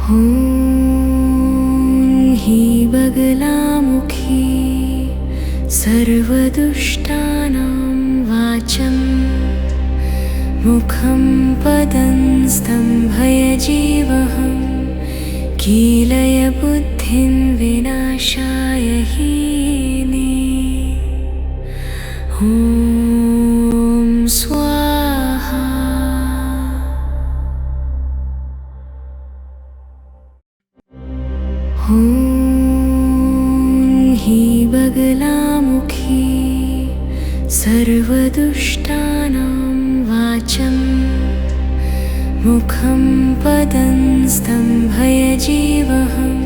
ॐ हि बगलामुखी सर्वदुष्टानां वाचं मुखं पदं स्तम्भयजीवहं कीलय बुद्धिं विनाशाय हीने। ॐ स्वाहा। ॐ हि बगलामुखी सर्वदुष्टानां वाचं मुखं पदं स्तम्भयजीवहं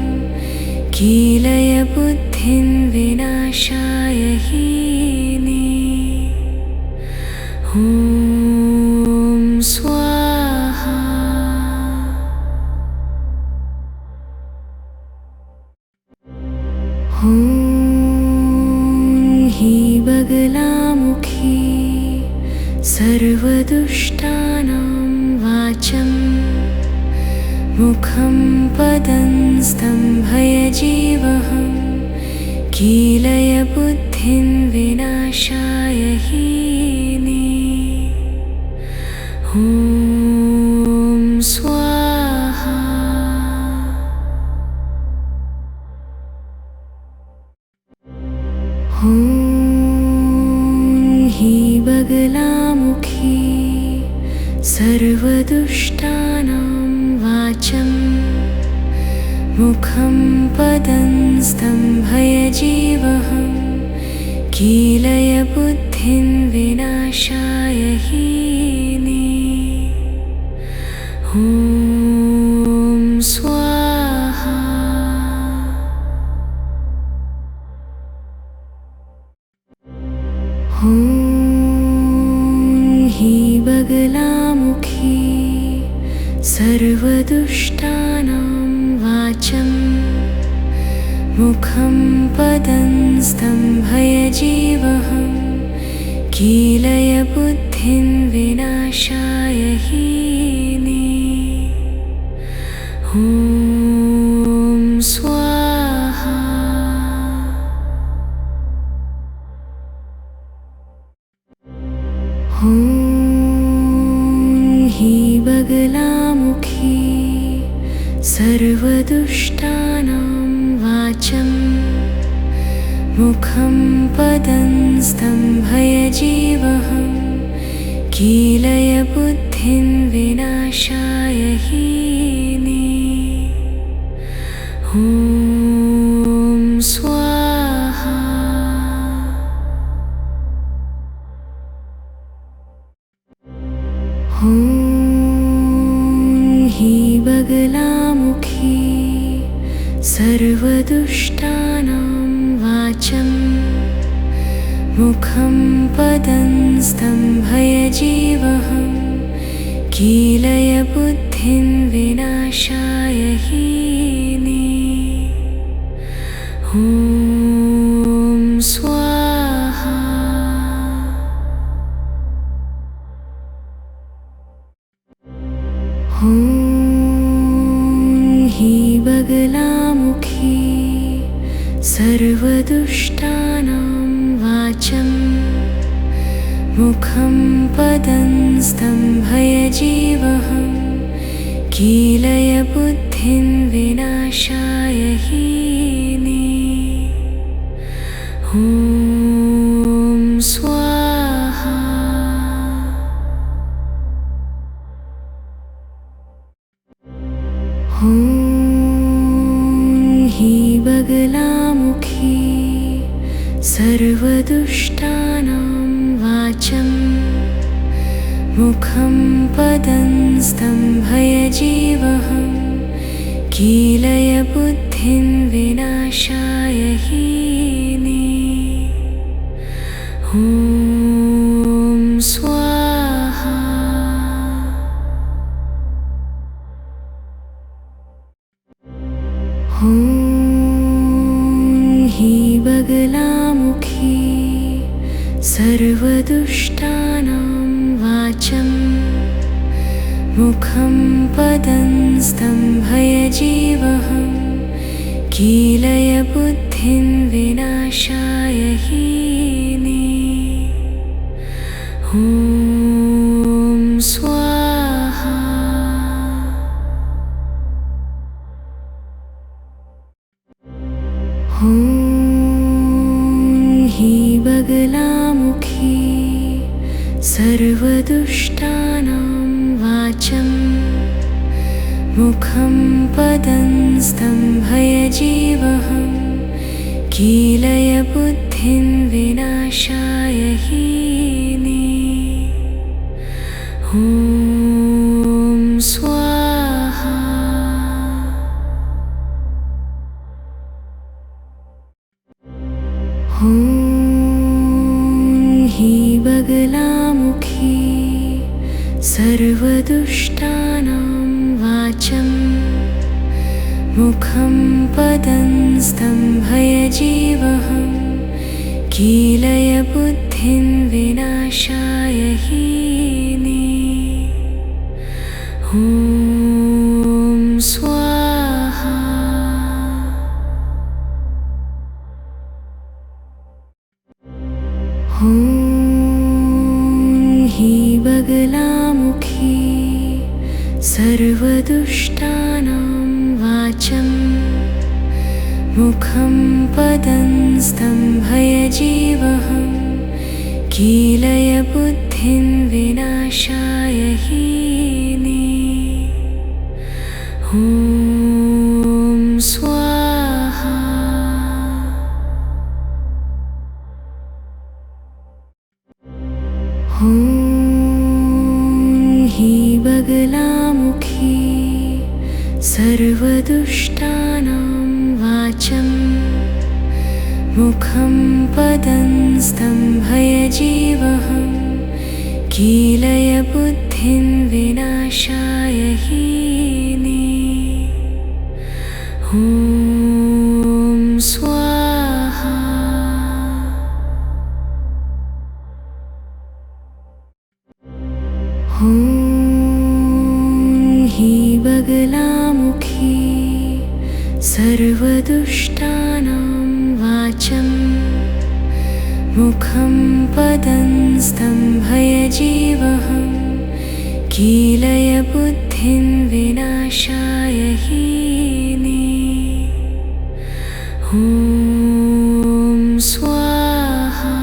कीलय बुद्धिं विनाशाय हीने। ॐ स्वाहा। ॐ हि बगलामुखी सर्वदुष्टानां वाचं मुखं पदं स्तम्भयजीवहं कीलय बुद्धिं विनाशाय हीने। ॐ स्वाहा। ॐ हि बगलामुखी सर्वदुष्टानां वाचं मुखं पदं स्तम्भयजीवहं कीलय बुद्धिं विनाशाय हीने। ॐ स्वाहा। ॐ हि बगलामुखी सर्वदुष्टानां वाचं मुखं पदं स्तम्भयजीवहं कीलय बुद्धिं विनाशाय हीने। ॐ स्वाहा। ॐ हि बगलामुखी सर्वदुष्टानां वाचं मुखं पदं स्तम्भयजीवहं कीलय बुद्धिं विनाशाय हीने। ॐ स्वाहा। ॐ हि बगलामुखी सर्वदुष्टानां वाचं मुखं पदं स्तम्भयजीवहं कीलय बुद्धिं विनाशाय हीने। ॐ स्वाहा। ॐ हि बगलामुखी सर्वदुष्टानां वाचं मुखं पदं स्तम्भयजीवहं कीलय बुद्धिं विनाशाय हीने। ॐ स्वाहा। ॐ हि बगलामुखी सर्वदुष्टानां वाचं मुखं पदं स्तम्भयजीवहं कीलय बुद्धिं विनाशाय हीने। ॐ स्वाहा। ॐ हि बगलामुखी सर्वदुष्टानां वाचं मुखं पदं स्तम्भयजीवहं कीलय बुद्धिं विनाशाय हीने। ॐ स्वाहा। ॐ हि बगलामुखी सर्वदुष्टानां वाचं मुखं पदं स्तम्भयजीवहं कीलय बुद्धिं विनाशाय हीने। ॐ स्वाहा। ॐ हि बगलामुखी सर्वदुष्टानां वाचं मुखं पदं स्तम्भयजीवहं कीलय बुद्धिं विनाशाय हीने। ॐ स्वाहा। ॐ हि बगलामुखी सर्वदुष्टानां वाचं मुखं पदं स्तम्भयजीवहं कीलय बुद्धिं विनाशाय हीने। ॐ स्वाहा। ॐ हि बगलामुखी सर्वदुष्टानां वाचं मुखं पदं स्तम्भयजीवहं कीलय बुद्धिं विनाशाय हीने। ॐ स्वाहा। ॐ हि बगलामुखी सर्वदुष्टानां वाचं मुखं पदं स्तम्भयजीवहं कीलय बुद्धिं विनाशाय हीने। ॐ स्वाहा।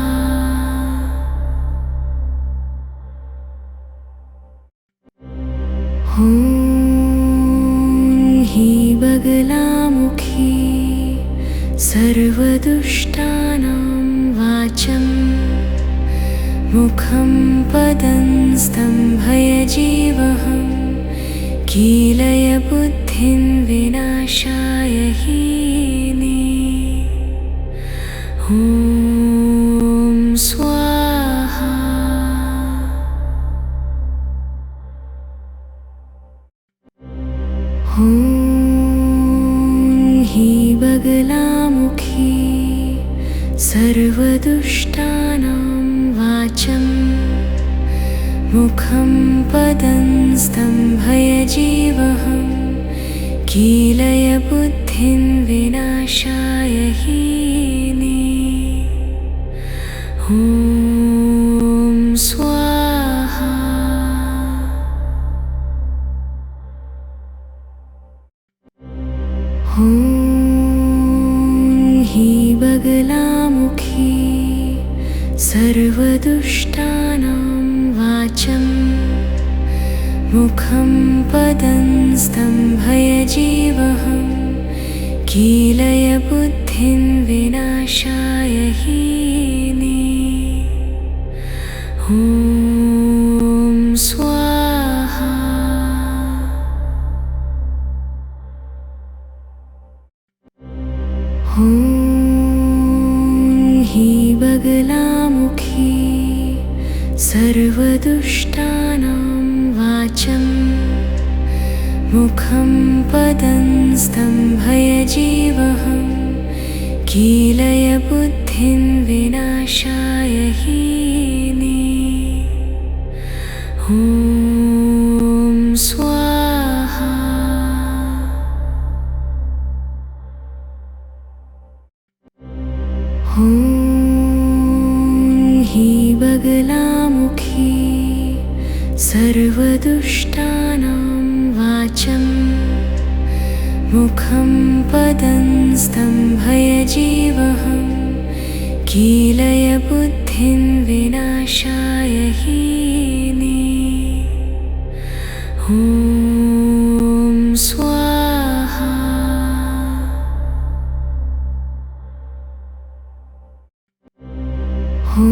ॐ हि बगलामुखी सर्वदुष्टानां वाचं मुखं पदं स्तम्भयजीवहं कीलय बुद्धिं विनाशाय हीने। ॐ स्वाहा। ॐ हि बगलामुखी सर्वदुष्टानां वाचं मुखं पदं स्तम्भयजीवहं कीलय बुद्धिं विनाशाय हीने। ॐ स्वाहा। ॐ हि बगलामुखी सर्वदुष्टानां वाचं मुखं पदं स्तम्भयजीवहं कीलय बुद्धिं विनाशाय हीने। ॐ स्वाहा। ॐ हि बगलामुखी सर्वदुष्टानां वाचं मुखं पदं स्तम्भयजीवहं कीलय बुद्धिं विनाशाय हीने। ॐ स्वाहा। ॐ हि बगलामुखी सर्वदुष्टानां वाचं मुखं पदं स्तम्भयजीवहं कीलय बुद्धिं विनाशाय हीने। ॐ स्वाहा। ॐ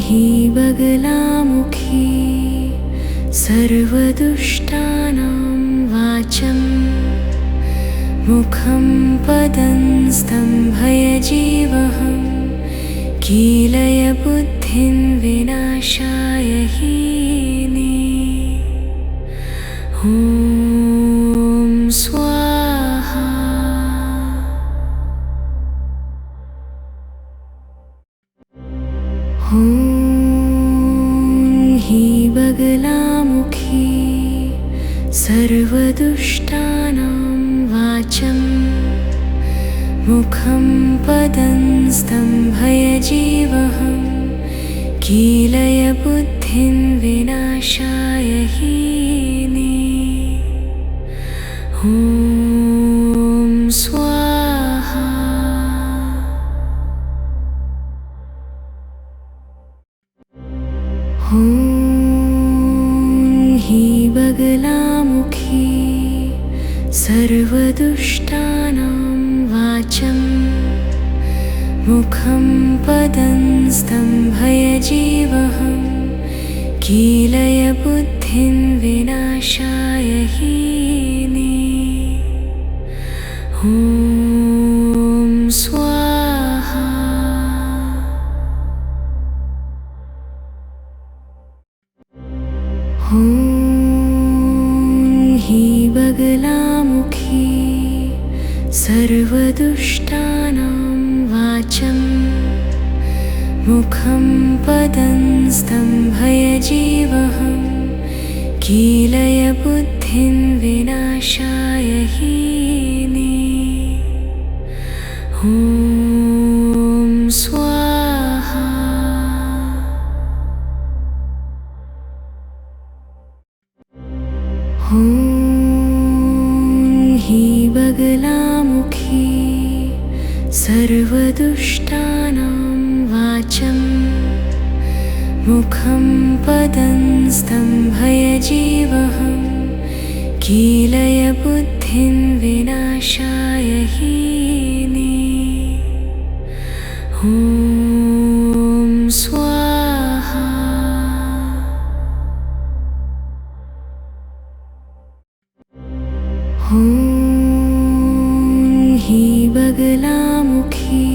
हि बगलामुखी सर्वदुष्टानां वाचं मुखं पदं स्तम्भयजीवहं कीलय बुद्धिं विनाशाय हीने। ॐ स्वाहा। ॐ हि बगलामुखी सर्वदुष्टानां वाचं मुखं पदं स्तम्भयजीवहं कीलय बुद्धिं विनाशाय हीने। ॐ स्वाहा। ॐ हि बगलामुखी सर्वदुष्टानां वाचं मुखं पदं स्तम्भयजीवहं कीलय बुद्धिं विनाशाय हीने। ॐ स्वाहा। ॐ हि बगलामुखी सर्वदुष्टानां वाचं मुखं पदं स्तम्भयजीवहं कीलय बुद्धिं विनाशाय हीने। ॐ स्वाहा। ॐ हि बगलामुखी सर्वदुष्टानां वाचं मुखं पदं स्तम्भयजीवहं कीलय बुद्धिं विनाशाय हीने। ॐ स्वाहा। ॐ हि बगलामुखी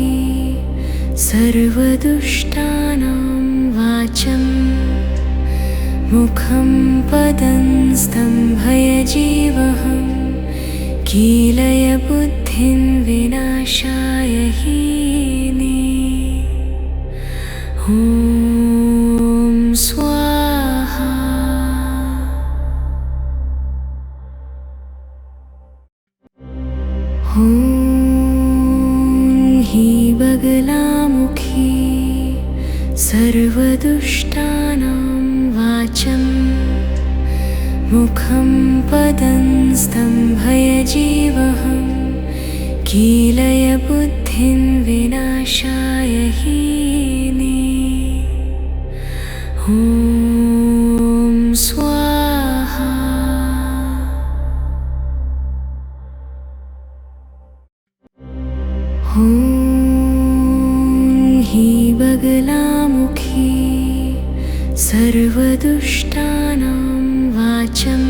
सर्वदुष्टानां वाचं मुखं पदं स्तम्भयजीवहं कीलय बुद्धिं विनाशाय हीने। ॐ स्वाहा। ॐ हि बगलामुखी सर्वदुष्टानां वाचं मुखं पदं स्तम्भयजीवहं कीलय बुद्धिं विनाशाय हीने। ॐ स्वाहा। ॐ हि बगलामुखी सर्वदुष्टानां वाचं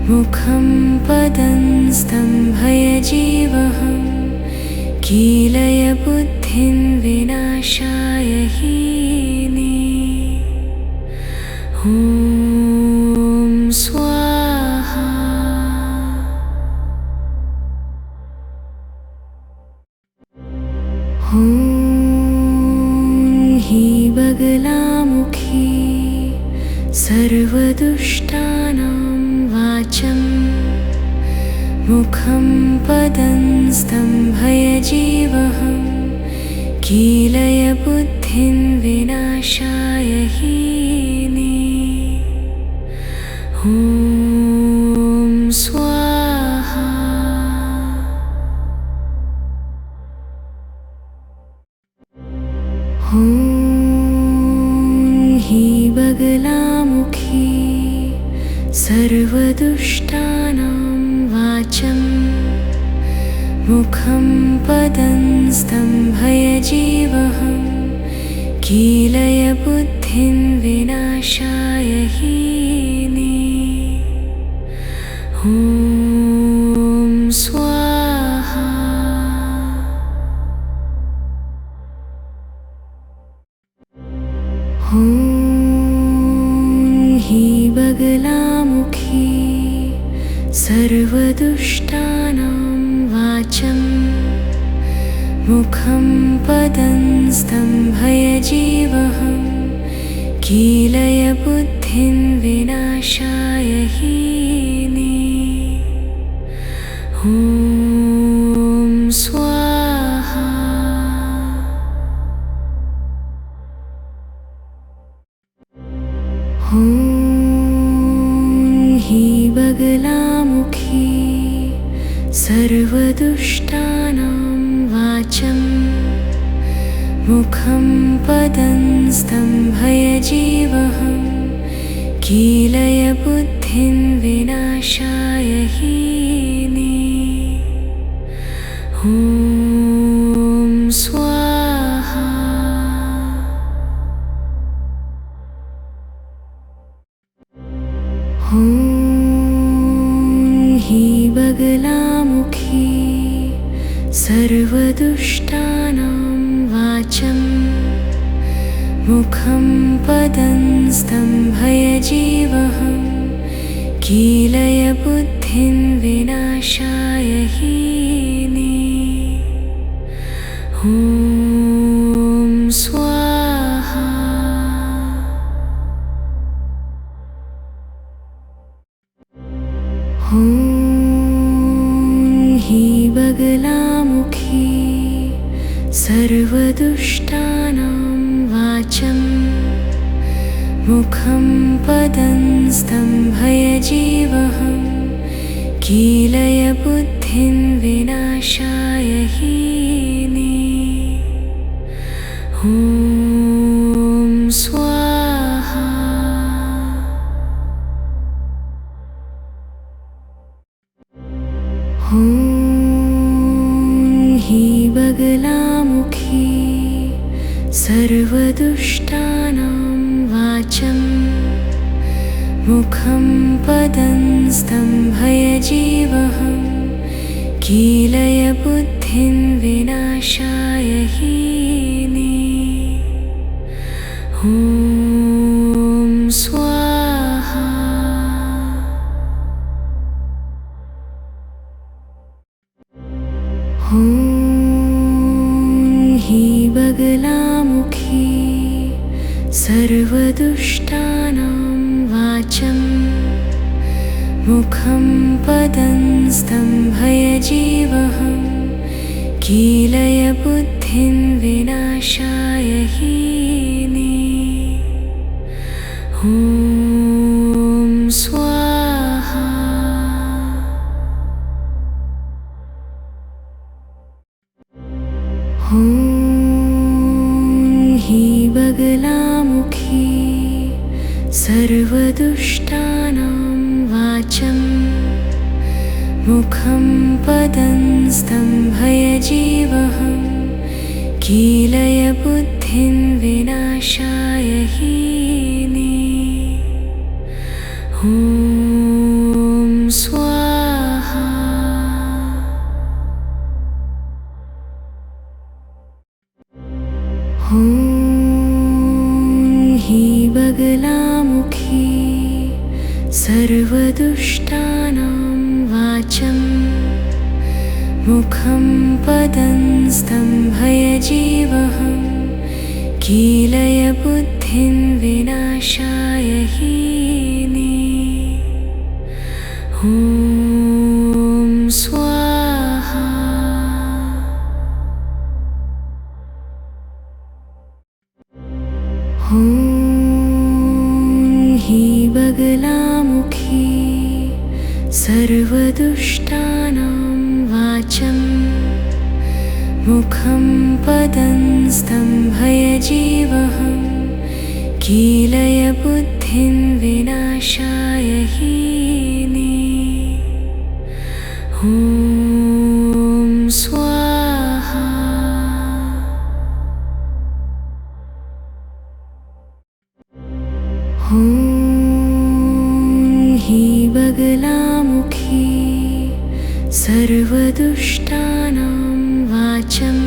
मुखं पदं स्तम्भयजीवहं कीलय बुद्धिं विनाशाय हीने। ॐ स्वाहा। ॐ हि बगलामुखी सर्वदुष्टानां वाचं मुखं पदं स्तम्भयजीवहं कीलय बुद्धिं विनाशाय हीने। ॐ स्वाहा। ॐ हि बगलामुखी सर्वदुष्टानां वाचं मुखं पदं स्तम्भयजीवहं कीलय बुद्धिं विनाशाय हीने। ॐ स्वाहा। ॐ हि बगलामुखी सर्वदुष्टानां वाचं मुखं पदं स्तम्भयजीवहं कीलय बुद्धिं विनाशाय हीने। ॐ स्वाहा। ॐ हि बगलामुखी सर्वदुष्टानां वाचं मुखं पदं स्तम्भयजीवहं कीलय बुद्धिं विनाशाय हीने। ॐ स्वाहा। ॐ हि बगलामुखी सर्वदुष्टानां वाचं मुखं पदं स्तम्भयजीवहं कीलय बुद्धिं विनाशाय हीने। ॐ स्वाहा। ॐ हि बगलामुखी सर्वदुष्टानां वाचं मुखं पदं स्तम्भयजीवहं कीलय बुद्धिं विनाशाय हीने। ॐ स्वाहा। ॐ हि बगलामुखी सर्वदुष्टानां वाचं मुखं पदं स्तम्भयजीवहं कीलय बुद्धिं विनाशाय हीने। ॐ स्वाहा। ॐ हि बगलामुखी सर्वदुष्टानां वाचं मुखं पदं स्तम्भयजीवहं कीलय बुद्धिं विनाशाय हीने। ॐ स्वाहा। ॐ हि बगलामुखी सर्वदुष्टानां वाचं मुखं पदं स्तम्भयजीवहं कीलय बुद्धिं विनाशाय हीने। ॐ स्वाहा। ॐ हि बगलामुखी सर्वदुष्टानां वाचं मुखं पदं स्तम्भयजीवहं कीलय बुद्धिं विनाशाय हीने। ॐ सर्वदुष्टानां वाचं मुखं पदं स्तम्भयजीवहं कीलय बुद्धिं विनाशाय हीने। ॐ स्वाहा। ॐ हि बगलामुखी सर्वदुष्टानां वाचं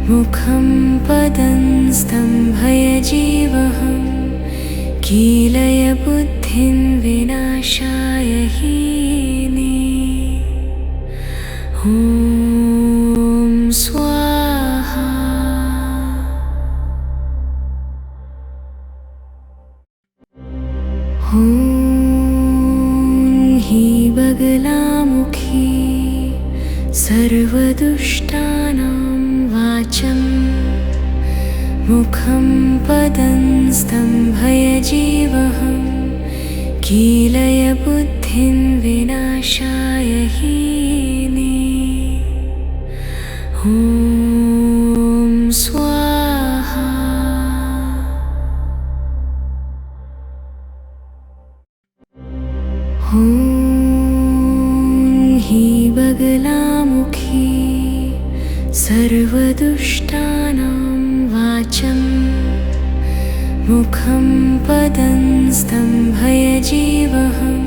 मुखं पदं स्तम्भयजीवहं कीलय बुद्धिं विनाशाय हीने। ॐ स्वाहा। ॐ हि बगलामुखी सर्वदुष्टानां वाचं मुखं पदं स्तम्भयजीवहं कीलय बुद्धिं विनाशाय हीने। ॐ स्वाहा। ॐ हि बगलामुखी सर्वदुष्टानां वाचं मुखं पदं स्तम्भयजीवहं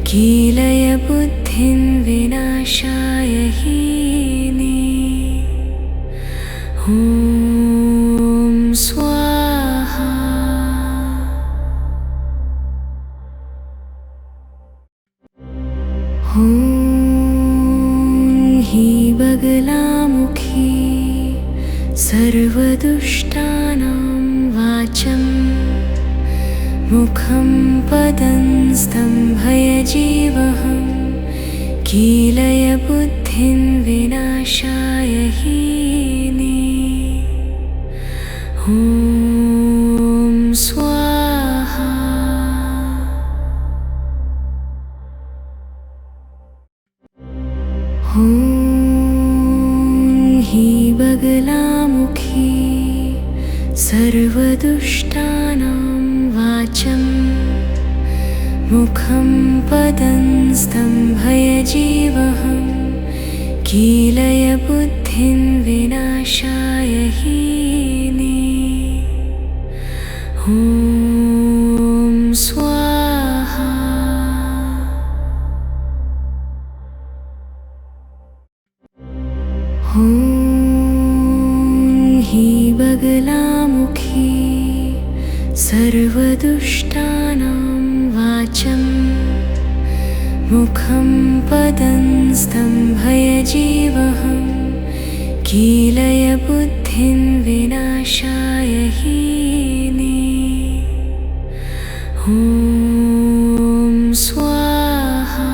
कीलय बुद्धिं विनाशाय हीने। ॐ स्वाहा। ॐ हि बगलामुखी सर्वदुष्टानां वाचं मुखं पदं स्तम्भयजीवहं कीलय बुद्धिं विनाशाय हीने। ॐ स्वाहा। ॐ हि बगलामुखी सर्वदुष्टानां वाचं मुखं पदं स्तम्भयजीवहं कीलय बुद्धिं विनाशाय हीने। ॐ स्वाहा। ॐ हि बगलामुखी सर्वदुष्टानां वाचं मुखं पदं स्तम्भयजीवहं कीलय बुद्धिं विनाशाय हीने। ॐ स्वाहा।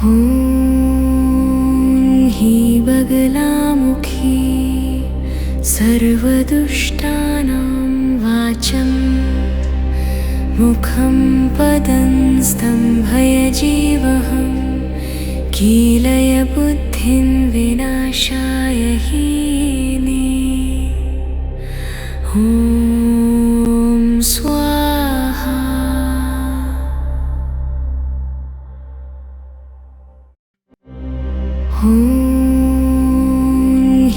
ॐ हि बगलामुखी सर्वदुष्टानां वाचं मुखं पदं स्तम्भयजीवहं कीलय बुद्धिं विनाशाय हीने। ॐ स्वाहा। ॐ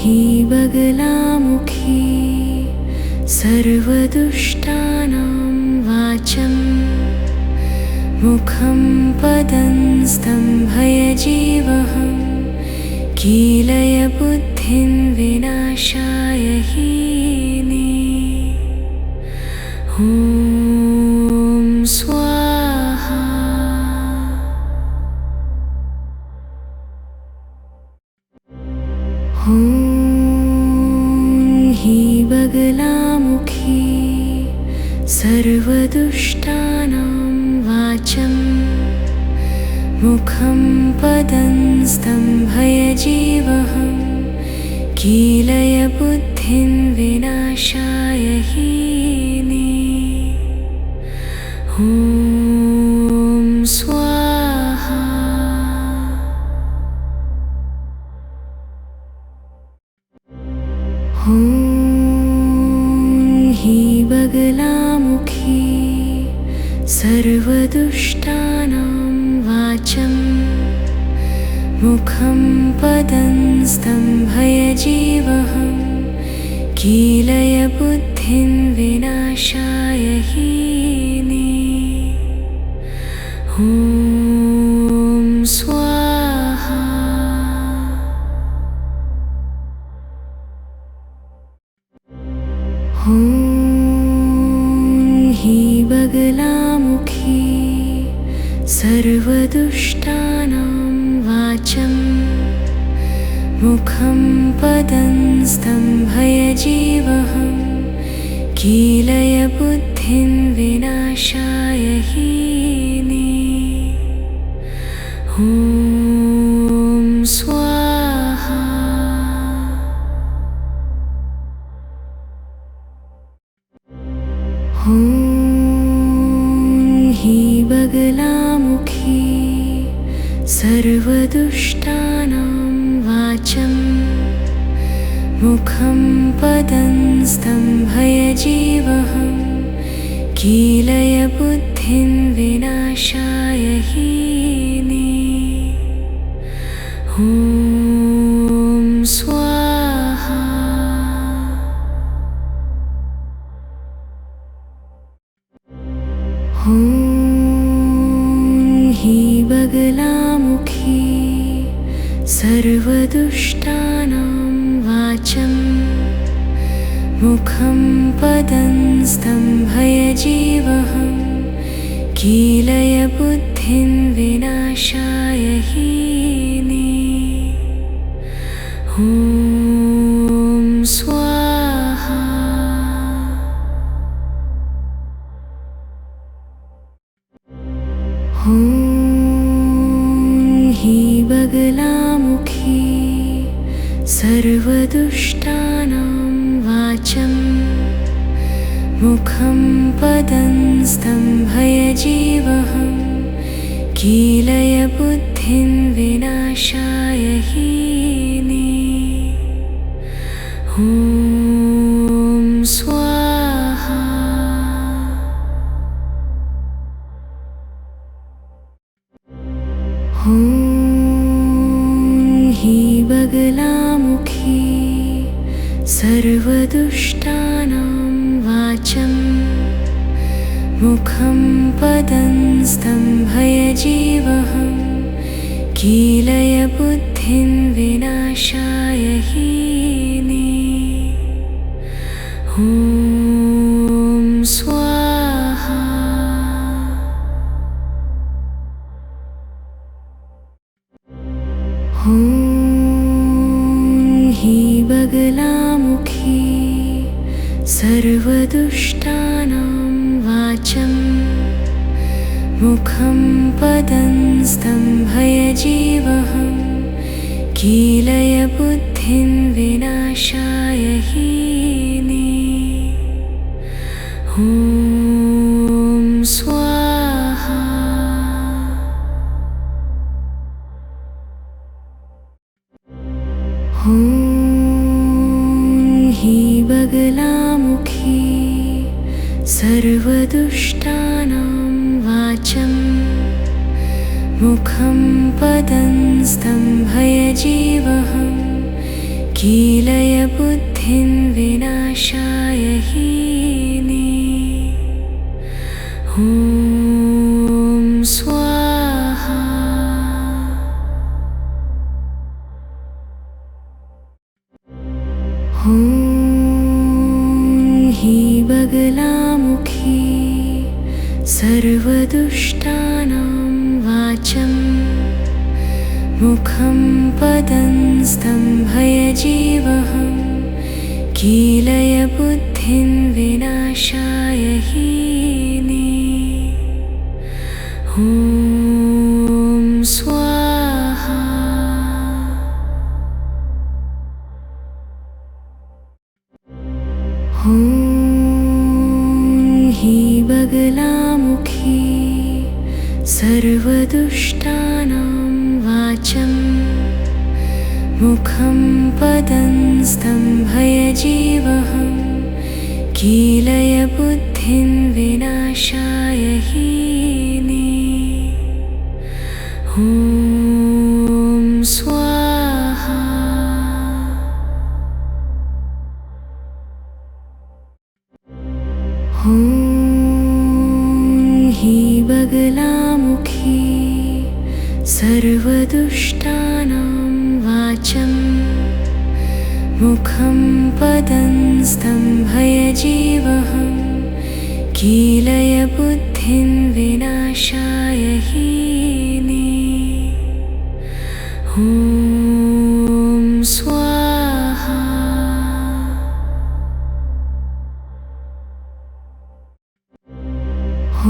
हि बगलामुखी सर्वदुष्टानां वाचं मुखं पदं स्तम्भयजीवहं कीलय बुद्धिं विनाशाय हीने। ॐ स्वाहा। ॐ हि बगलामुखी सर्वदुष्टानां वाचं मुखं पदं स्तम्भयजीवहं कीलय बुद्धिं विनाशाय हीने। बगलामुखी सर्वदुष्टानां वाचं मुखं पदं स्तम्भयजीवहं कीलय बुद्धिं विनाशाय हीने। ॐ स्वाहा। ॐ हि बगलामुखी सर्वदुष्टानां वाचं मुखं पदं स्तम्भयजीवहं कीलय बुद्धिं विनाशाय हीने। ॐ स्वाहा। ॐ हि बगलामुखी सर्वदुष्टानां वाचं मुखं पदं स्तम्भयजीवहं कीलय बुद्धिं विनाशाय हीने। ॐ स्वाहा। ॐ हि बगलामुखी सर्वदुष्टानां वाचं मुखं पदं स्तम्भयजीवहं कीलय बुद्धिं विनाशाय हीने। ॐ स्वाहा। ॐ हि बगलामुखी सर्वदुष्टानां वाचं मुखं पदं स्तम्भयजीवहं कीलय बुद्धिं विनाशाय हीने। ॐ स्वाहा। ॐ हि बगलामुखी सर्वदुष्टानां वाचं मुखं पदं स्तम्भयजीवहं कीलय बुद्धिं विनाशाय हीने। ॐ स्वाहा। ॐ हि बगलामुखी सर्वदुष्टानां वाचं मुखं पदं स्तम्भयजीवहं कीलय बुद्धिं विनाशाय हीने। ॐ स्वाहा। ॐ हि बगलामुखी सर्वदुष्टानां वाचं मुखं पदं स्तम्भयजीवहं कीलय बुद्धिं विनाशाय हीने। ॐ स्वाहा। ॐ हि बगलामुखी सर्वदुष्टानां वाचं मुखं पदं स्तम्भयजीवहं कीलय बुद्धिं विनाशाय हीने। ॐ स्वाहा। ॐ हि बगलामुखी सर्वदुष्टानां वाचं मुखं पदं स्तम्भयजीवहं कीलय बुद्धिं विनाशाय हीने। ॐ स्वाहा। ॐ हि बगलामुखी सर्वदुष्टानां वाचं मुखं पदं स्तम्भयजीवहं कीलय बुद्धिं विनाशाय हीने। ॐ स्वाहा। ॐ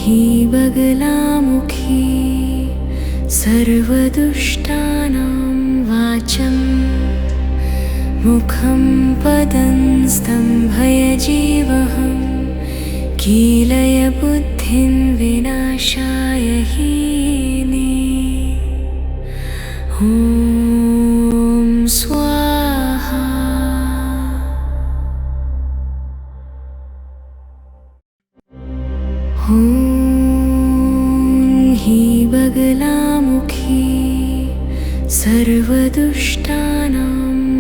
हि बगलामुखी सर्वदुष्टानां वाचं मुखं पदं स्तम्भयजीवहं कीलय बुद्धिं विनाशाय हीने। ॐ स्वाहा। ॐ हि बगलामुखी सर्वदुष्टानां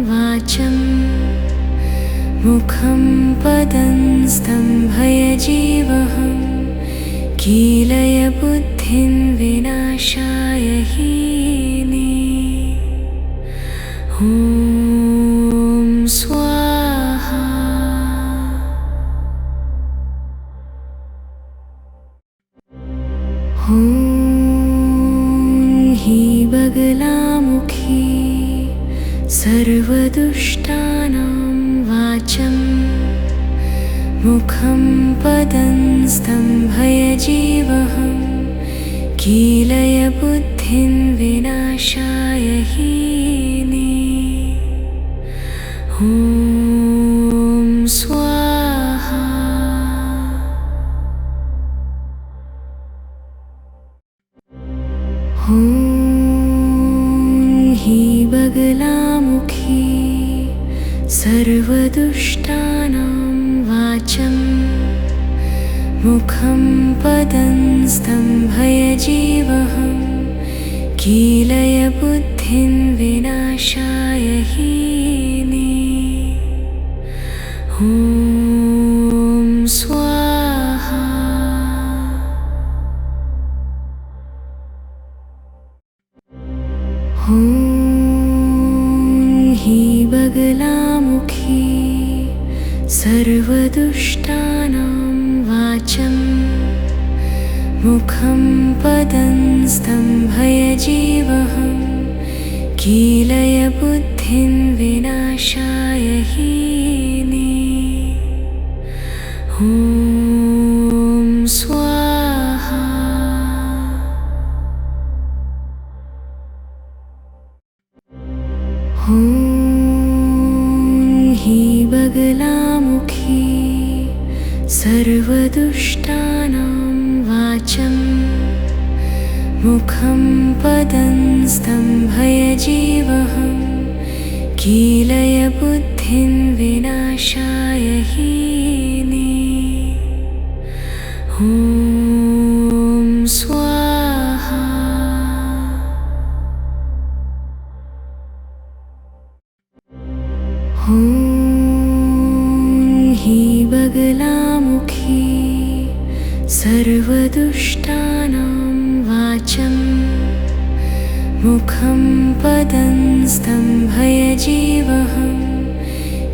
वाचं मुखं पदं स्तम्भयजीवहं कीलय बुद्धिं विनाशाय हीने। ॐ स्वाहा। ॐ हि बगलामुखी सर्वदुष्टानां वाचं मुखं पदं स्तम्भयजीवहं कीलय बुद्धिं विनाशाय हीने। ॐ स्वाहा। ॐ हि बगलामुखी सर्वदुष्टानां वाचं मुखं पदं स्तम्भयजीवहं कीलय बुद्धिं विनाशाय हीने। ॐ स्वाहा। ॐ हि बगलामुखी सर्वदुष्टानां वाचं मुखं पदं स्तम्भयजीवहं कीलय बुद्धिं विनाशाय हीने। ॐ स्वाहा। ॐ हि बगलामुखी सर्वदुष्टानां वाचं मुखं पदं स्तम्भयजीवहं कीलय बुद्धिं विनाशाय हीने। ॐ स्वाहा। ॐ हि बगलामुखी सर्वदुष्टानां वाचं मुखं पदं स्तम्भयजीवहं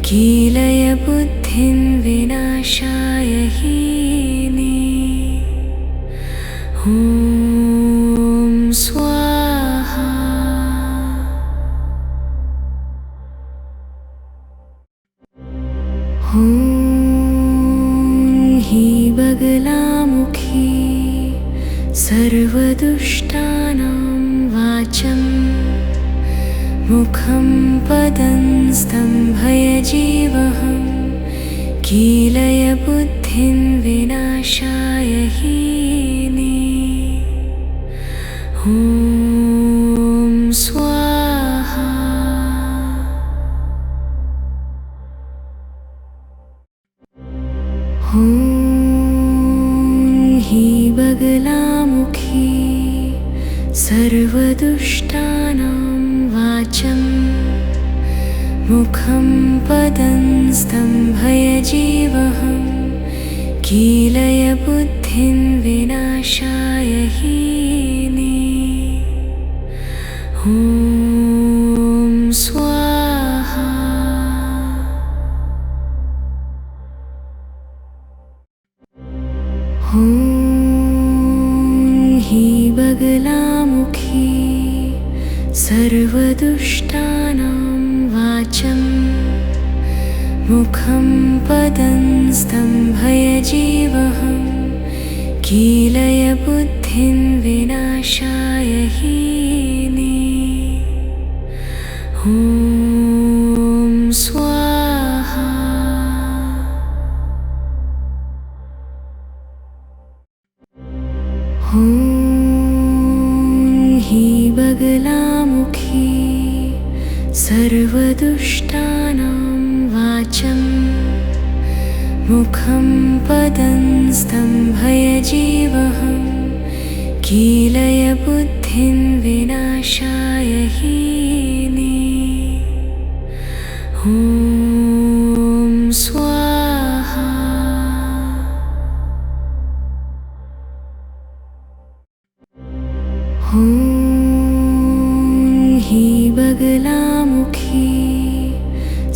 कीलय बुद्धिं विनाशाय हीने। ॐ स्वाहा। ॐ हि बगलामुखी सर्वदुष्टानां वाचं मुखं पदं स्तम्भयजीवहं कीलय बुद्धिं विनाशाय हीने। ॐ स्वाहा। ॐ हि बगलामुखी सर्वदुष्टानां वाचं मुखं पदं स्तम्भयजीवहं कीलय बुद्धिं विनाशाय हीने। ॐ स्वाहा। ॐ हि बगलामुखी सर्वदुष्टानां वाचं मुखं पदं स्तम्भयजीवहं कीलय बुद्धिं विनाशाय हीने। ॐ स्वाहा। ॐ हि बगलामुखी सर्वदुष्टानां वाचं मुखं पदं स्तम्भयजीवहं कीलय बुद्धिं विनाशाय हीने। ॐ स्वाहा। ॐ हि बगलामुखी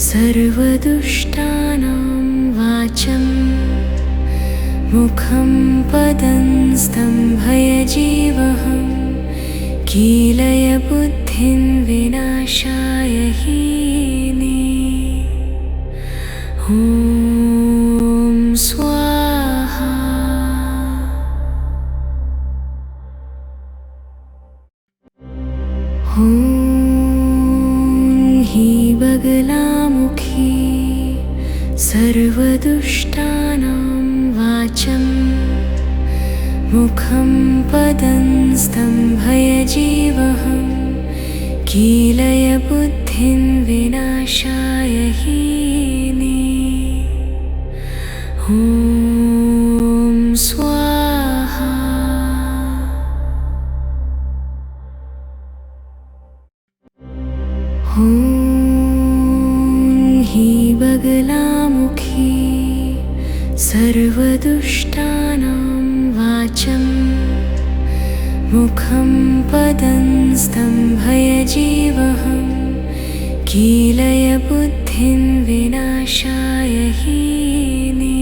सर्वदुष्टानां वाचं मुखं पदं स्तम्भयजीवहं कीलय बुद्धिं विनाशाय हीने। ॐ स्वाहा। ॐ हि बगलामुखी सर्वदुष्टानां वाचं मुखं पदं स्तम्भयजीवहं कीलय बुद्धिं विनाशाय हीने। ॐ स्वाहा। ॐ हि बगलामुखी सर्वदुष्टानां वाचं मुखं पदं स्तम्भयजीवहं कीलय बुद्धिं विनाशाय हीने।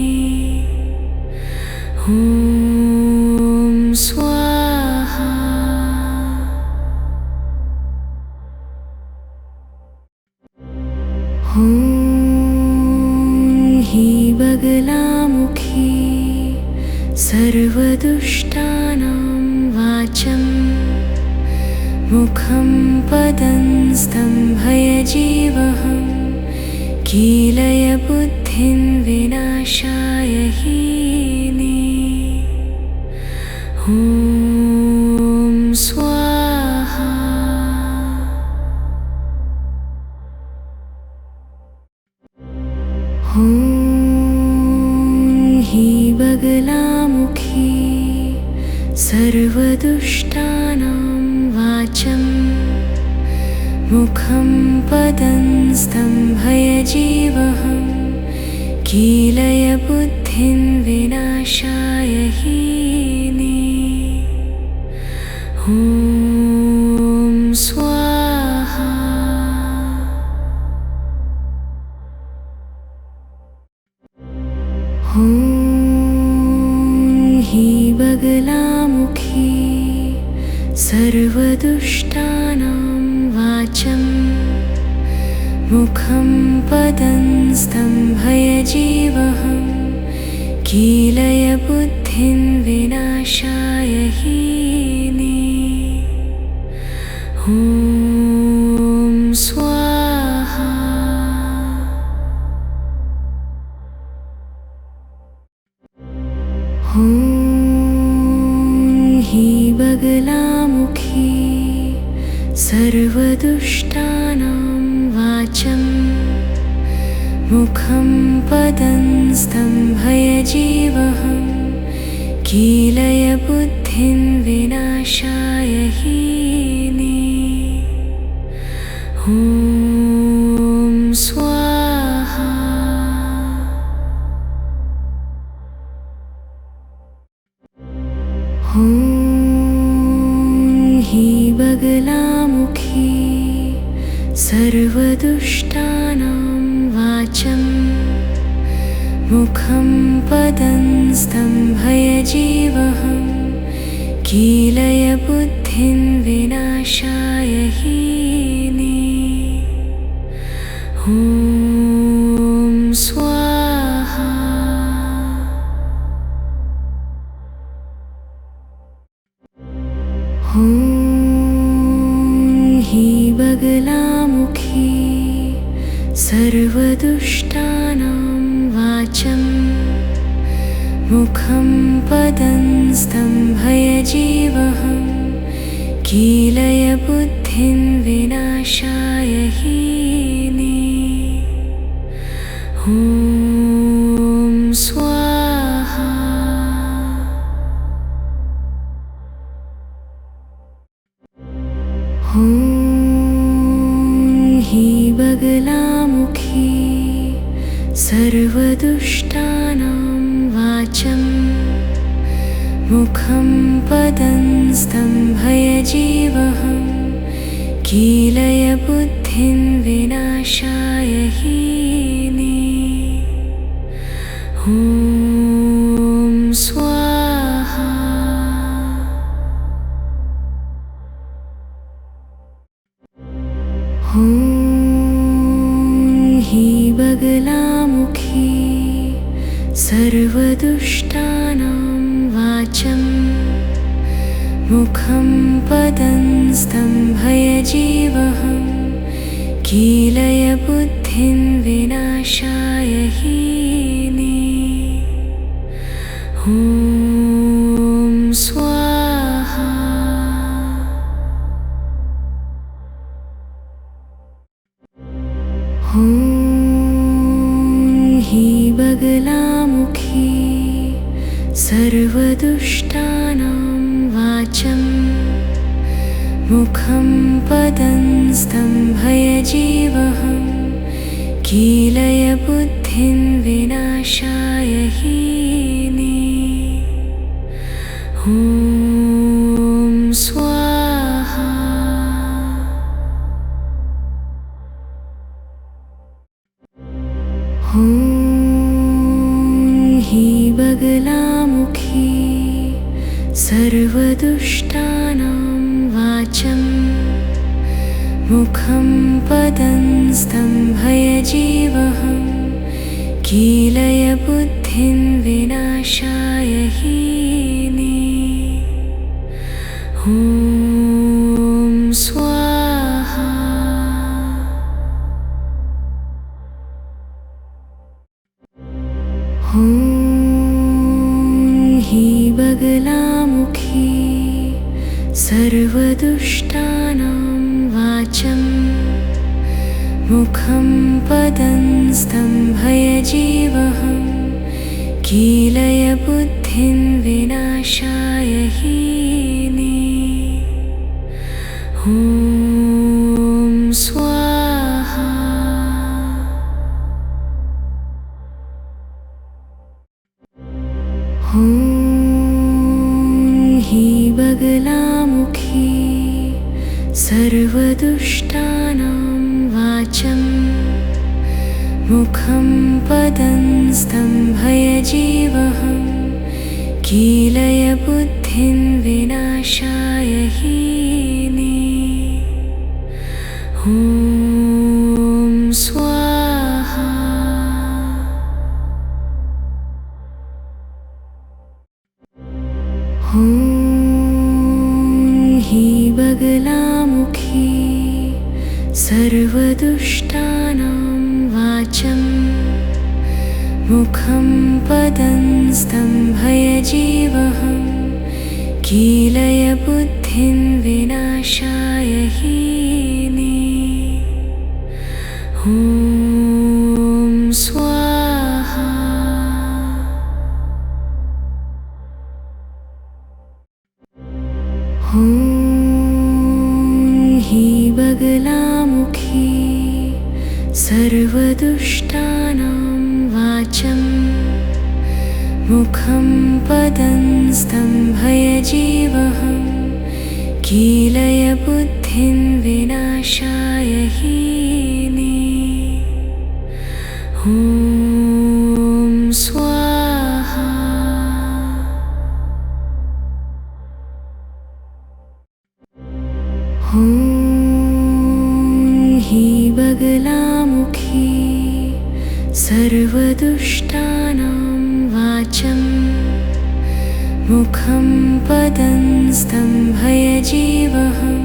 ॐ स्वाहा। ॐ हि बगलामुखी सर्वदुष्टानां वाचं मुखं पदं स्तम्भयजीवहं कीलय बुद्धिं विनाशाय हीने। ॐ स्वाहा। ॐ हि बगलामुखी सर्वदुष्टानां वाचं मुखं पदं स्तम्भयजीवहं कीलय बुद्धिं विनाशाय हीने। ॐ स्वाहा। ॐ हि बगलामुखी सर्वदुष्टानां वाचं मुखं पदं स्तम्भयजीवहं कीलय बुद्धिं विनाशाय हीने। ॐ स्वाहा। ॐ हि बगलामुखी सर्वदुष्टानां वाचं मुखं पदं स्तम्भयजीवहं भयजीवहं कीलय बुद्धिं विनाशाय हीने। ॐ स्वाहा। ॐ हि बगलामुखी सर्वदुष्टानां वाचं मुखं पदं स्तम्भयजीवहं कीलय बुद्धिं विनाशाय हीने। ॐ स्वाहा। ॐ हि बगलामुखी सर्वदुष्टानां वाचं मुखं पदं स्तम्भयजीवहं कीलय बुद्धिं विनाशाय हीने। ॐ स्वाहा। ॐ हि बगलामुखी सर्वदुष्टानां वाचं मुखं पदं स्तम्भयजीवहं कीलय बुद्धिं विनाशाय हीने। ॐ स्वाहा। ॐ हि बगलामुखी सर्वदुष्टानां वाचं मुखं पदं स्तम्भयजीवहं कीलय बुद्धिं विनाशाय हीने। ॐ स्वाहा। ॐ हि बगलामुखी सर्वदुष्टानां वाचं मुखं पदं स्तम्भयजीवहं कीलय बुद्धिं विनाशाय हीने। ॐ स्वाहा। ॐ हि बगलामुखी सर्वदुष्टानां वाचं मुखं पदं स्तम्भयजीवहं कीलय बुद्धिं विनाशाय हीने। ॐ स्वाहा। ॐ हि बगलामुखी सर्वदुष्टानां वाचं मुखं पदं स्तम्भयजीवहं कीलय बुद्धिं विनाशाय हीने। ॐ स्वाहा। ॐ हि बगलामुखी सर्वदुष्टानां वाचं मुखं पदं स्तम्भयजीवहं कीलय बुद्धिं विनाशाय हीने। ॐ स्वाहा। ॐ हि बगलामुखी सर्वदुष्टानां वाचं मुखं पदं स्तम्भयजीवहं कीलय बुद्धिं विनाशाय हीने। ॐ स्वाहा। ॐ मुखं पदं स्तम्भय जीवहं कीलय बुद्धिं विनाशाय हीने। ॐ स्वाहा। ॐ हि बगलामुखी सर्वदुष्टानां वाचं मुखं पदं स्तम्भय जीवहं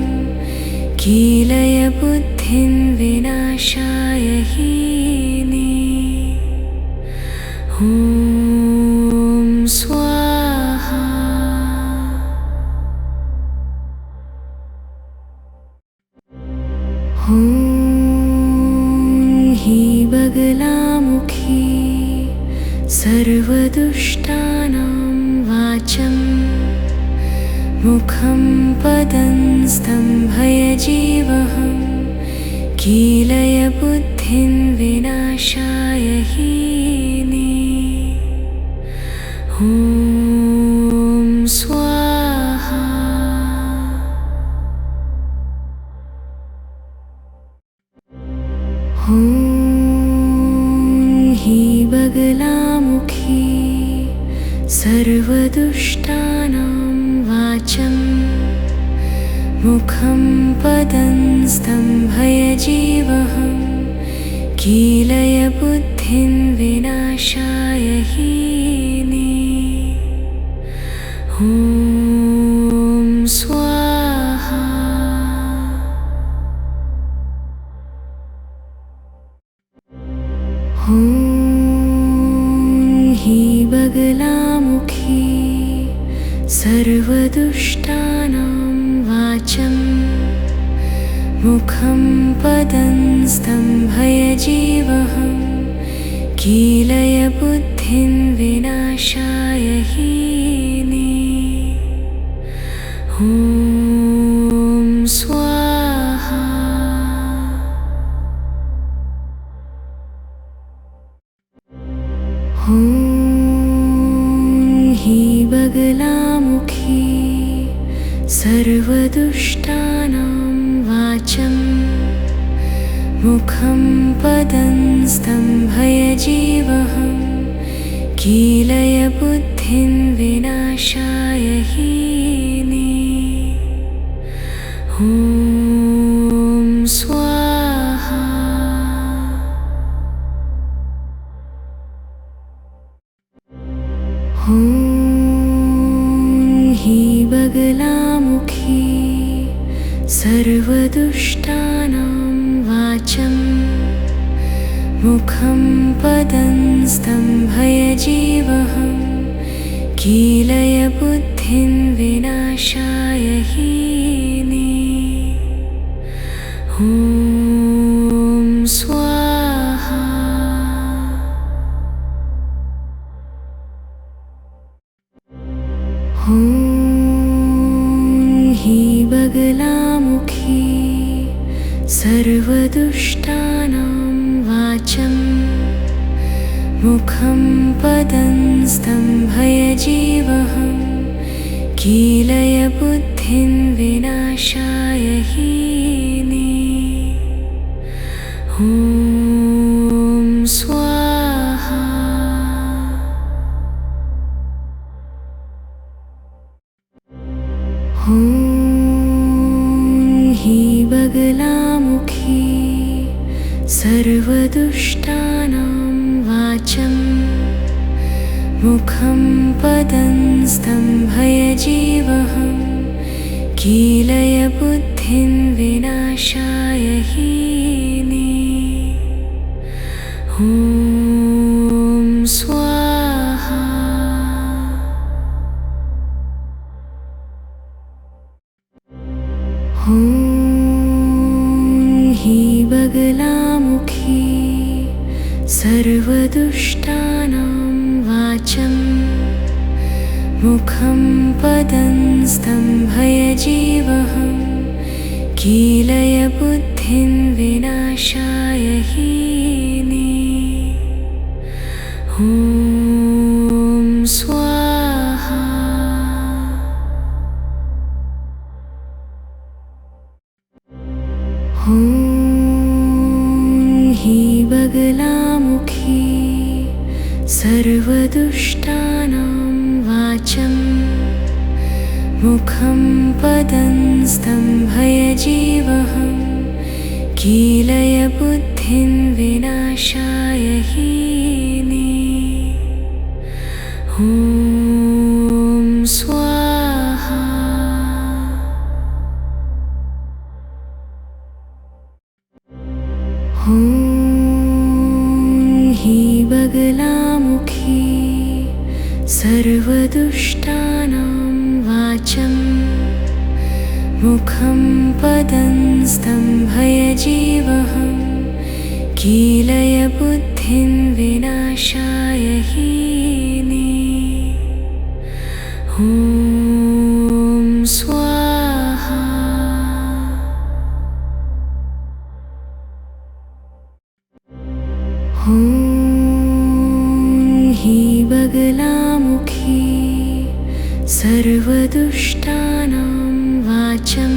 कीलय बुद्धिं विनाशाय हीने। ॐ स्वाहा। ॐ हि बगलामुखी सर्वदुष्टानां वाचं मुखं पदं स्तम्भय जीवहं कीलय बुद्धिं विनाशाय हीने। ॐ स्वाहा। ॐ हि बगलामुखी सर्वदुष्टानां वाचं मुखं पदं स्तम्भय जीवहं कीलय बुद्धिं विनाशाय हीने। ॐ स्वाहा। ॐ हि बगलामुखी सर्वदुष्टानां वाचं मुखं पदं स्तम्भय जीवहं कीलय बुद्धिं विनाशाय हीने। ॐ स्वाहा। ॐ हि बगलामुखी सर्वदुष्टानां वाचं मुखं पदं स्तम्भय जीवहं कीलय बुद्धिं विनाशाय हीने। ॐ स्वाहा। ॐ हि बगलामुखी सर्वदुष्टानां वाचं मुखं पदं स्तम्भय जीवहं कीलय बुद्धिं विनाशाय हीने। ॐ स्वाहा। ॐ हि बगलामुखी सर्वदुष्टानां वाचं मुखं पदं स्तम्भय जीवहं कीलय बुद्धिं विनाशाय हीने। ॐ स्वाहा। ॐ हि बगलामुखी सर्वदुष्टानां वाचं मुखं पदं स्तम्भय जीवहं कीलय बुद्धिं विनाशाय हीने। ॐ स्वाहा। ॐ हि बगलामुखी सर्वदुष्टानां वाचं मुखं पदं स्तम्भय जीवहं कीलय बुद्धिं विनाशाय हीने। ॐ सर्वदुष्टानां वाचं मुखं पदं स्तम्भयजीवहं कीलय बुद्धिं विनाशाय हीने। ॐ स्वाहा। ॐ हि बगलामुखी सर्वदुष्टानां वाचं मुखं पदं स्तम्भयजीवहं कीलय बुद्धिं विनाशाय हीने। ॐ स्वाहा। ॐ हि बगलामुखी सर्वदुष्टानां वाचं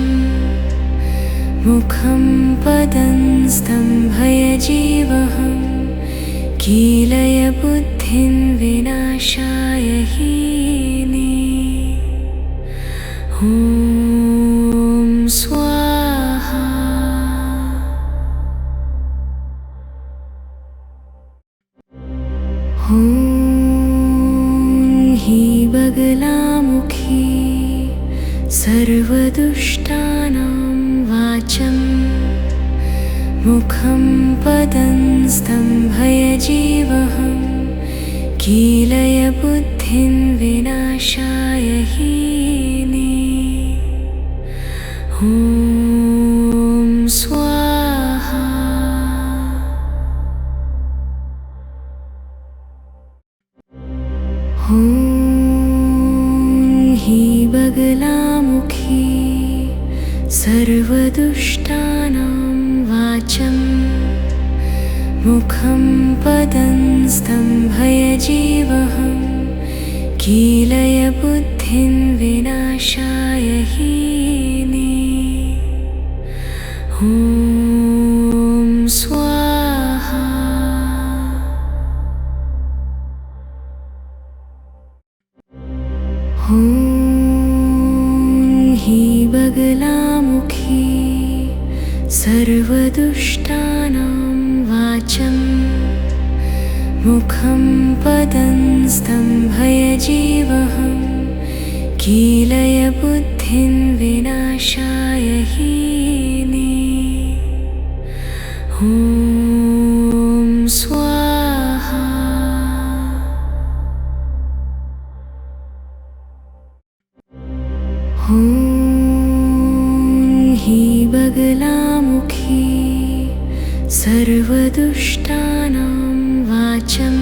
मुखं पदं स्तम्भयजीवहं कीलय बुद्धिं विनाशाय हीने। ॐ स्वाहा। ॐ हि बगलामुखी सर्वदुष्टानां वाचं मुखं पदं स्तम्भयजीवहं कीलय बुद्धिं विनाशाय हीने। ॐ स्वाहा। ॐ हि बगलामुखी सर्वदुष्टानां वाचं मुखं पदं स्तम्भयजीवहं कीलय बुद्धिं विनाशाय हीने। ॐ स्वाहा। ॐ हि बगलामुखी सर्वदुष्टानां वाचं मुखं पदं स्तम्भयजीवहं कीलय बुद्धिं विनाशाय हीने। ॐ स्वाहा। ॐ हि बगलामुखी सर्वदुष्टानां वाचं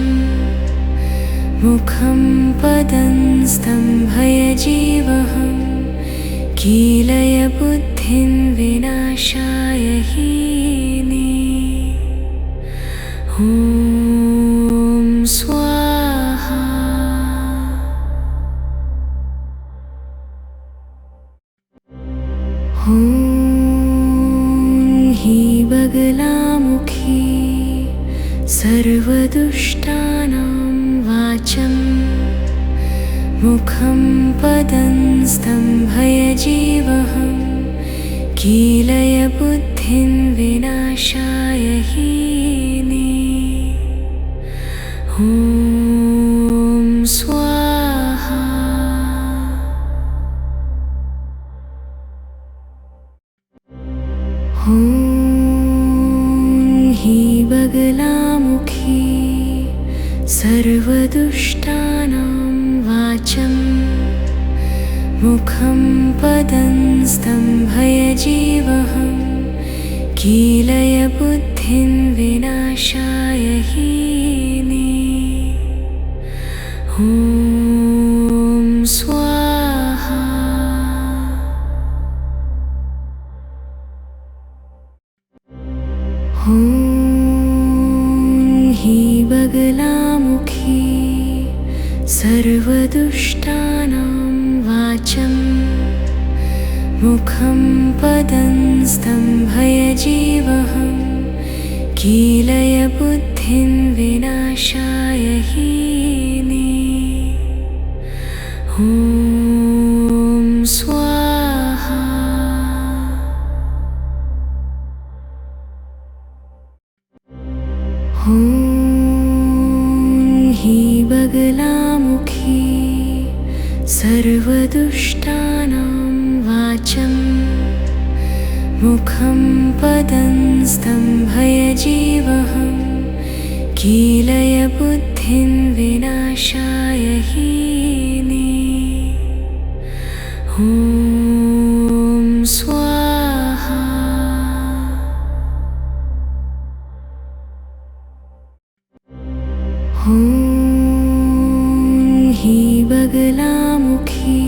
मुखं पदं स्तम्भयजीवहं कीलय बुद्धिं विनाशाय हीने। ॐ स्वाहा। ॐ हि बगलामुखी सर्वदुष्टानां वाचं मुखं पदं स्तम्भयजीवहं कीलय बुद्धिं विनाशाय हीने। ॐ स्वाहा। ॐ हि बगलामुखी सर्वदुष्टानां वाचं मुखं पदं स्तम्भयजीवहं कीलय बुद्धिं विनाशाय हीने। ॐ स्वाहा। ॐ हि बगलामुखी सर्वदुष्टानां वाचं मुखं पदं स्तम्भयजीवहं कीलय बुद्धिं विनाशाय हीने। ॐ स्वाहा। ॐ ह्रीं बगलामुखी सर्वदुष्टानां वाचं मुखं पदं स्तम्भयजीवहं कीलय बुद्धिं विनाशाय हीने। ॐ स्वाहा। ॐ ह्रीं बगलामुखी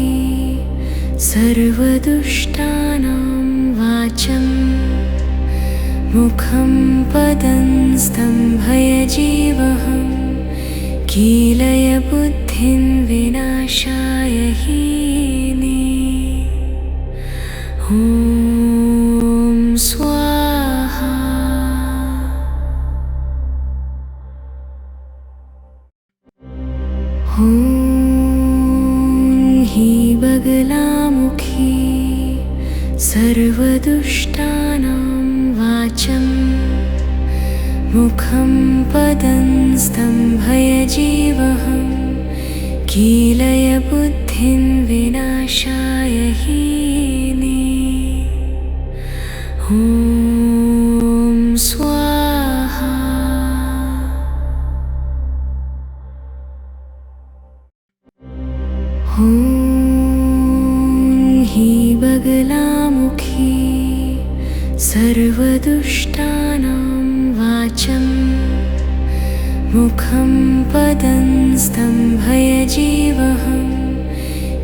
सर्वदुष्टानां वाचं मुखं पदं स्तम्भयजीवहं कीलय बुद्धिं विनाशाय हीने। ॐ स्वाहा। ॐ ह्रीं बगलामुखी सर्वदुष्टानां वाचं मुखं पदं स्तम्भयजीवहं कीलय बुद्धिं विनाशाय हीने। ॐ स्वाहा। ॐ ह्रीं बगलामुखी सर्वदुष्टानां वाचं मुखं पदं स्तम्भयजीवहं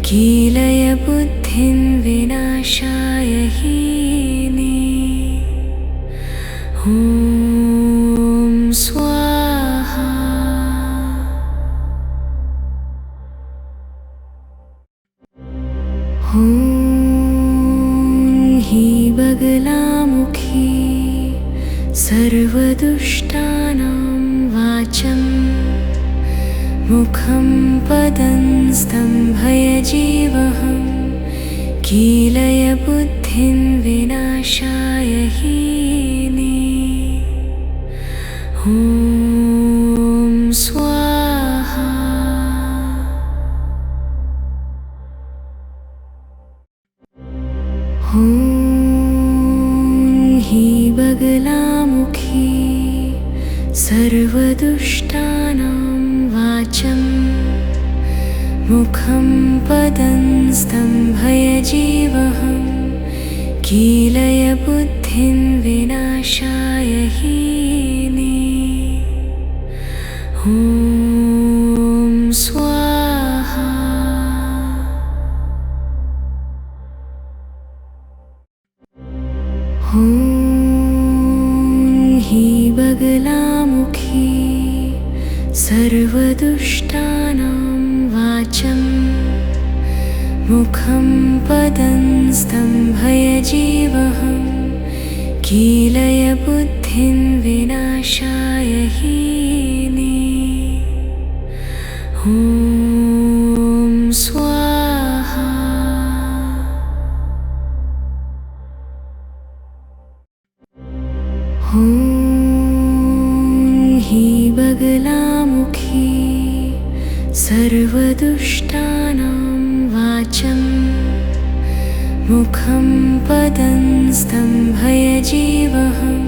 कीलय बुद्धिं विनाशाय हीने। ॐ स्वाहा। ॐ ह्रीं बगलामुखी सर्वदुष्टानां वाचं मुखं पदं स्तम्भयजीवहं कीलय बुद्धिं विनाशाय हीने। ॐ स्वाहा। ॐ ह्रीं बगलामुखी सर्वदुष्टानां वाचं मुखं पदं स्तम्भयजीवहं कीलय बुद्धिं विनाशाय हीने। ॐ स्वाहा। ॐ ह्रीं बगलामुखी सर्वदुष्टानां वाचं मुखं पदं स्तम्भयजीवहं कीलय बुद्धिं विनाशाय हीने। ॐ स्वाहा। ॐ ह्रीं बगलामुखी सर्वदुष्टानां वाचं मुखं पदं स्तम्भयजीवहं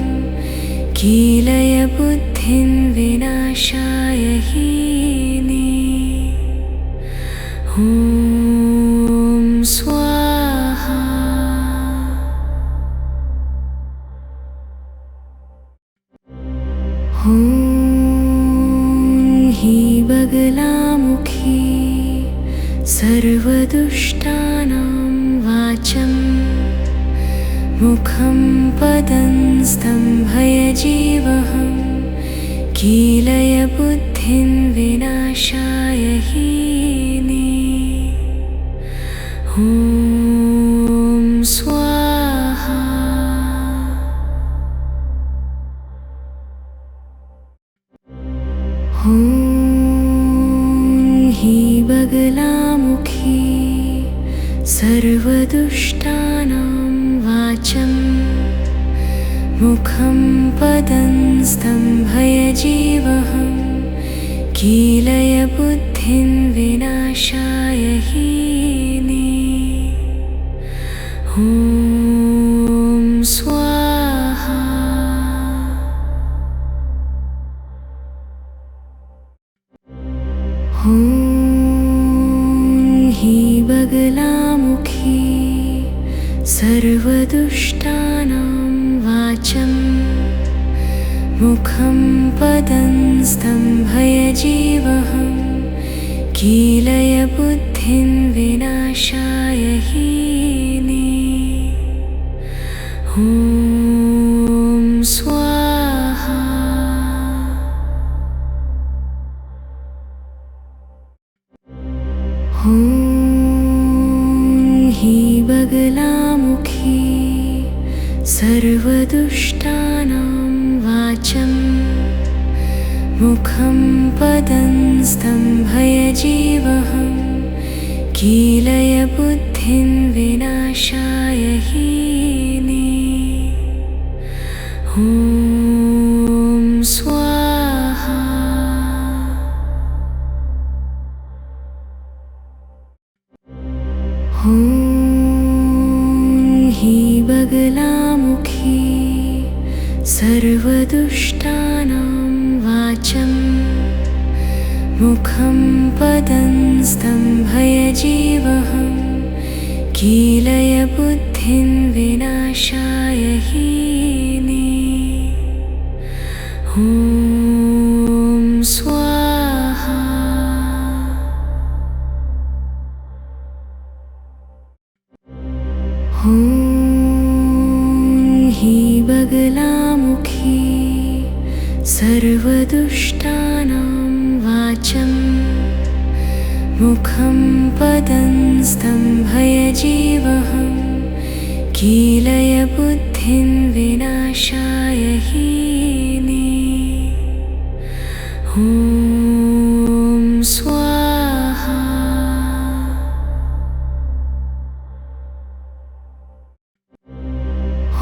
कीलय बुद्धिं विनाशाय हीने। ॐ स्वाहा। ॐ ह्रीं बगलामुखी सर्वदुष्टानां वाचं मुखं पदं स्तम्भयजीवहं कीलय बुद्धिं विनाशाय हीने। ॐ स्वाहा। ॐ ह्रीं बगलामुखी सर्वदुष्टानां वाचं मुखं पदं स्तम्भयजीवहं कीलय बुद्धिं विनाशाय हीने। ॐ स्वाहा। ॐ हि बगलामुखी सर्वदुष्टानां वाचं मुखं पदं स्तम्भयजीवहं कीलय बुद्धिं विनाशाय हीने। ॐ स्वाहा। ॐ हि बगलामुखी सर्वदुष्टानां वाचं मुखं पदं स्तम्भयजीवहं कीलय बुद्धिं विनाशाय हीने। ॐ स्वाहा। ॐ हि बगलामुखी सर्वदुष्टानां वाचं मुखं पदं स्तम्भयजीवहं कीलय बुद्धिं विनाशाय हीने। ॐ स्वाहा। ॐ हि बगलामुखी सर्वदुष्टानां वाचं मुखं पदं स्तम्भयजीवहं कीलय बुद्धिं विनाशाय हीने। ॐ स्वाहा।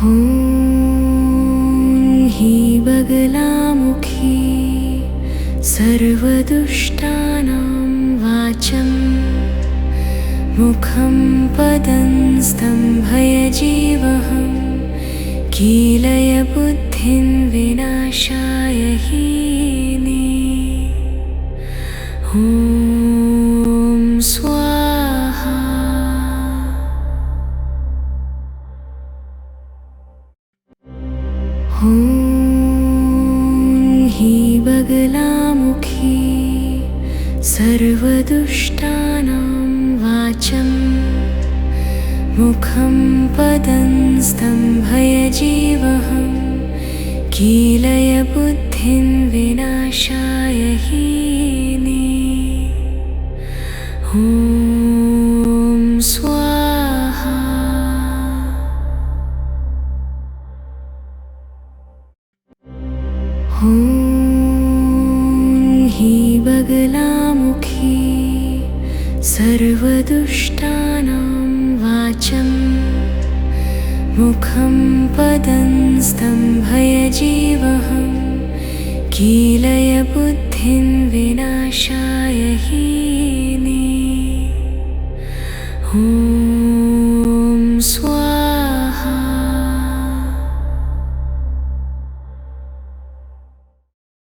ॐ हि बगलामुखी सर्वदुष्टानां वाचं मुखं पदं स्तम्भयजीवहं कीलय बुद्धिं विनाशाय हीने। ॐ स्वाहा। ॐ हि बगलामुखी सर्वदुष्टानां वाचं मुखं पदं स्तम्भयजीवहं कीलय बुद्धिं विनाशाय हीने। ॐ स्वाहा। ॐ हि बगलामुखी सर्वदुष्टानां वाचं मुखं पदं स्तम्भयजीवहं कीलय बुद्धिं विनाशाय हीने। ॐ